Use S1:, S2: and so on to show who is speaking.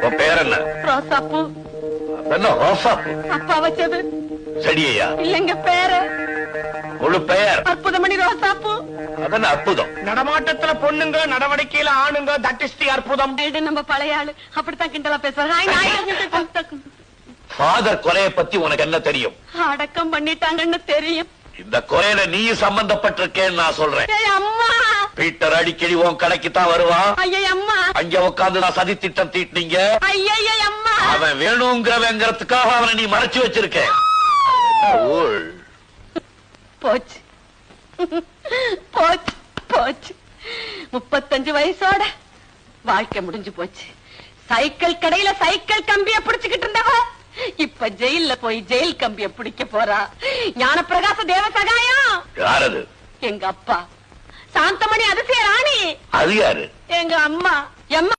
S1: உன் பேர் என்ன?
S2: ரோசாப்பூ.
S1: என்ன ரோசாப்பூ?
S2: அப்பா வச்சது.
S1: செடியா?
S2: இல்லங்க பேரு.
S1: முழு பெயர்?
S2: அற்புதமணி ரோசாப்பூ.
S1: அதன அற்புதம்.
S3: நடமாட்டத்துல பொண்ணுங்க, நடவடிக்கையில ஆணுங்க, தட் இஸ் தி அற்புதம்.
S2: நம்ம பழைய ஆளு அப்படித்தான் கிண்டலா பேசுவாங்க.
S1: ஃபாதர் கொலையை பத்தி உனக்கு என்ன தெரியும்?
S2: அடக்கம் பண்ணிட்டாங்கன்னு தெரியும்.
S1: இந்த கொலையில நீ சம்பந்தப்பட்டிருக்கேன்னு நான் சொல்றேன்.
S2: அம்மா,
S1: பீட்டர் அடிக்கடி உன் கடைக்கு தான் வருவான்.
S2: ஐயா அம்மா,
S1: அங்க உட்கார்ந்து நான் சதி திட்டம் தீட்டினீங்க.
S2: ஐயா அம்மா,
S1: அவன் வேணுங்கிறவங்கிறதுக்காக அவனை நீ மறைச்சு வச்சிருக்க.
S2: போச்சு போச்சு போச்சு. 35 வயசோட வாழ்க்கை முடிஞ்சு போச்சு. சைக்கிள் கடையில சைக்கிள் கம்பிய பிடிச்சுக்கிட்டு இருந்தவ இப்ப ஜெயில போய் ஜெயில் கம்பிய பிடிக்க போறா. ஞானப்பிரகாச தேவசகாயம்.
S1: யாரது?
S2: எங்க அப்பா. சாந்தமணி அதிசய ராணி.
S1: அது யாரு?
S2: எங்க அம்மா. எம்மா